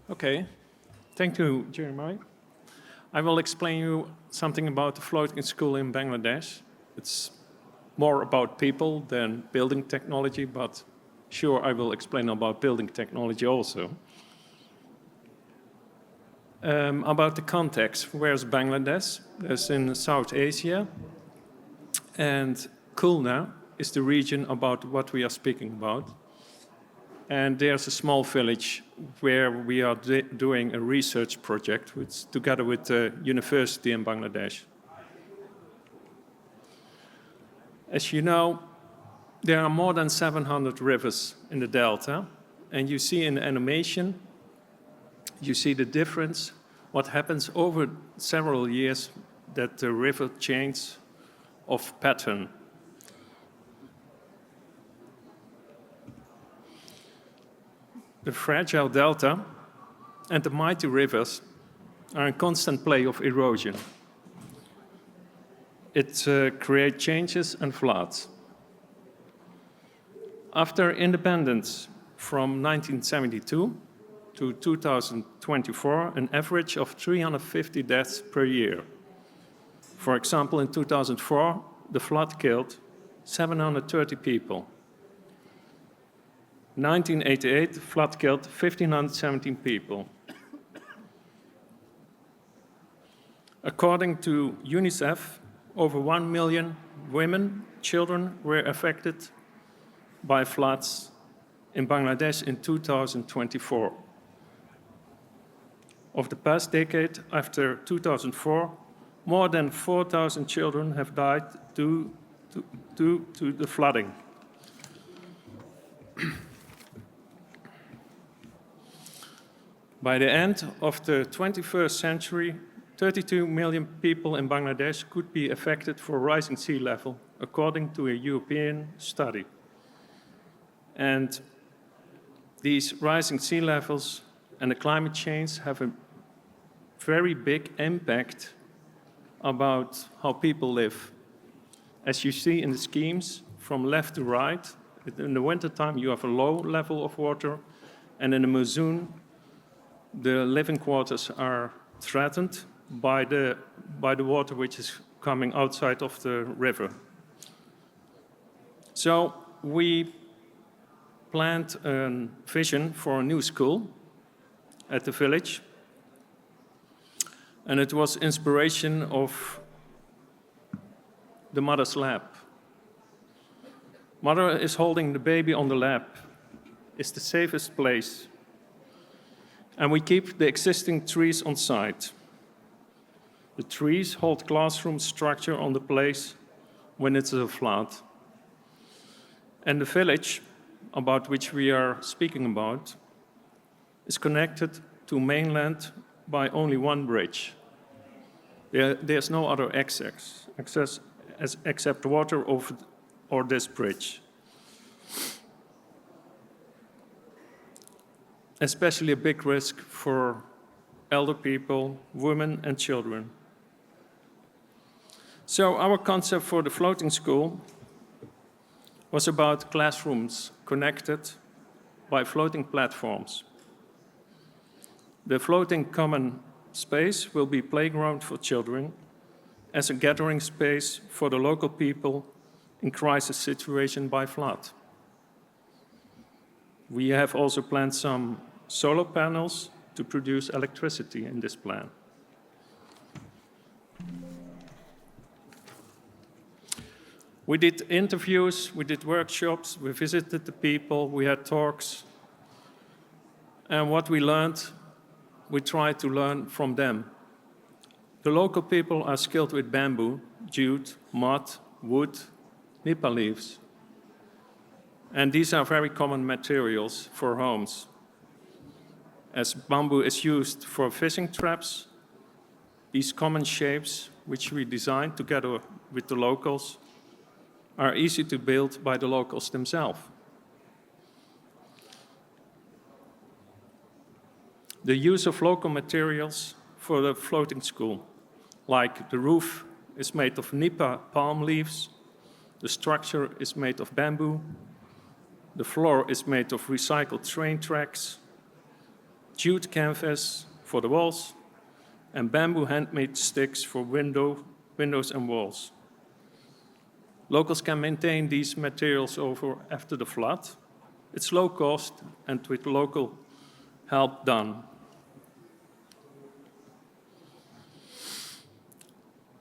Okay, thank you, Jeremiah. I will explain you something about the floating school in Bangladesh. It's more about people than building technology, but sure, I will explain about building technology also. About the context, where's Bangladesh? It's in South Asia, and Khulna is the region about what we are speaking about. And there's a small village where we are doing a research project together with the university in Bangladesh. As you know, there are more than 700 rivers in the delta, and you see in the animation, you see the difference, what happens over several years that the river changes of pattern. The fragile delta and the mighty rivers are in constant play of erosion. It creates changes and floods. After independence from 1972 to 2024, an average of 350 deaths per year. For example, in 2004, the flood killed 730 people. 1988, the flood killed 1,517 people. According to UNICEF, over 1 million women, children were affected by floods in Bangladesh in 2024. Of the past decade, after 2004, more than 4,000 children have died due to the flooding. By the end of the 21st century, 32 million people in Bangladesh could be affected for rising sea level, according to a European study. And these rising sea levels and the climate change have a very big impact about how people live. As you see in the schemes, from left to right, in the wintertime you have a low level of water, and in the monsoon, the living quarters are threatened by the water which is coming outside of the river. So we planned a vision for a new school at the village, and it was inspiration of the mother's lap. Mother is holding the baby on the lap. It's the safest place. And we keep the existing trees on site. The trees hold classroom structure on the place when it's a flood. And the village, about which we are speaking about, is connected to mainland by only one bridge. There's no other access except water over or this bridge. Especially a big risk for elder people, women and children. So our concept for the floating school was about classrooms connected by floating platforms. The floating common space will be playground for children as a gathering space for the local people in crisis situation by flood. We have also planned some solar panels to produce electricity in this plan. We did interviews, we did workshops, we visited the people, we had talks. And what we learned, we tried to learn from them. The local people are skilled with bamboo, jute, mud, wood, nipa leaves. And these are very common materials for homes. As bamboo is used for fishing traps, these common shapes, which we designed together with the locals, are easy to build by the locals themselves. The use of local materials for the floating school, like the roof is made of nipa palm leaves, the structure is made of bamboo, the floor is made of recycled train tracks, jute canvas for the walls, and bamboo handmade sticks for windows and walls. Locals can maintain these materials over after the flood. It's low cost and with local help done.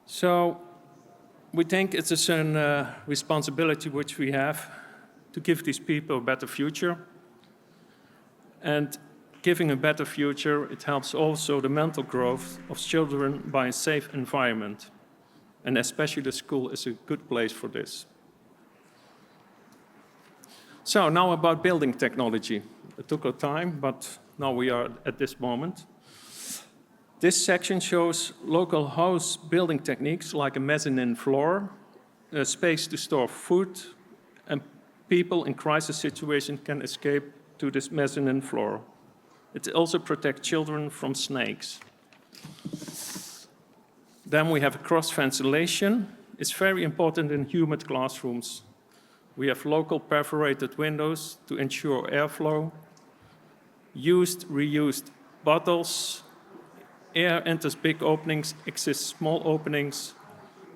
So we think it is a responsibility which we have to give these people a better future. And giving a better future, it helps also the mental growth of children by a safe environment. And especially the school is a good place for this. So now about building technology. It took a time, but now we are at this moment. This section shows local house building techniques like a mezzanine floor, a space to store food, and people in crisis situations can escape to this mezzanine floor. It also protects children from snakes. Then we have cross ventilation. It's very important in humid classrooms. We have local perforated windows to ensure airflow, used, reused bottles. Air enters big openings, exits small openings,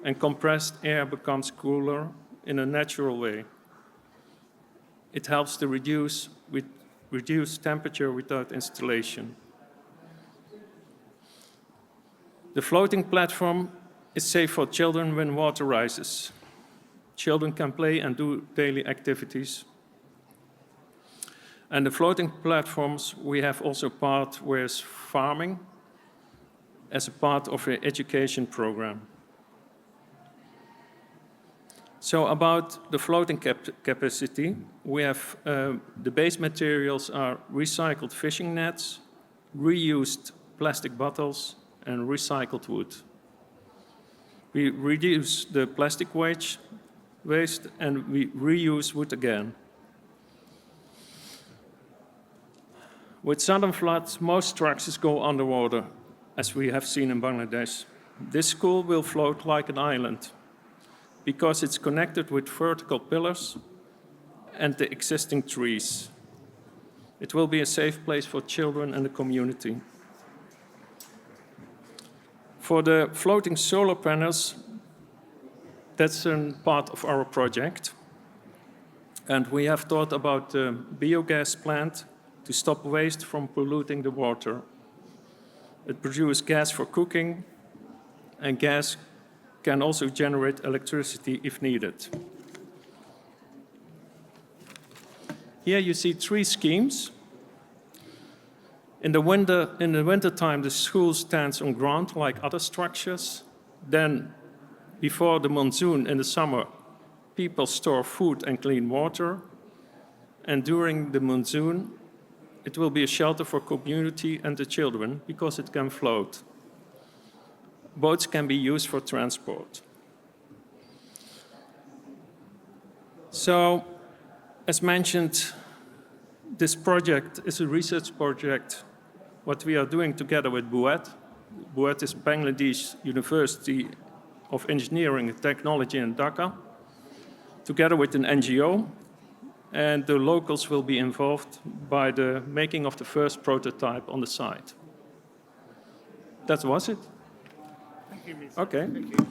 and compressed air becomes cooler in a natural way. It helps to reduce temperature without installation. The floating platform is safe for children when water rises. Children can play and do daily activities. And the floating platforms, we have also part where it's farming as a part of an education program. So about the floating capacity, we have the base materials are recycled fishing nets, reused plastic bottles, and recycled wood. We reduce the plastic waste and we reuse wood again. With sudden floods, most structures go underwater, as we have seen in Bangladesh. This school will float like an island because it's connected with vertical pillars and the existing trees. It will be a safe place for children and the community. For the floating solar panels, that's a part of our project. And we have thought about the biogas plant to stop waste from polluting the water. It produces gas for cooking, and gas can also generate electricity if needed. Here you see 3 schemes. In the wintertime, the school stands on ground like other structures. Then, before the monsoon in the summer, people store food and clean water. And during the monsoon, it will be a shelter for community and the children because it can float. Boats can be used for transport. So, as mentioned, this project is a research project, what we are doing together with BUET. BUET is Bangladesh University of Engineering and Technology in Dhaka, together with an NGO, and the locals will be involved by the making of the first prototype on the site. That was it. Thank you, Mr. Okay. Thank you.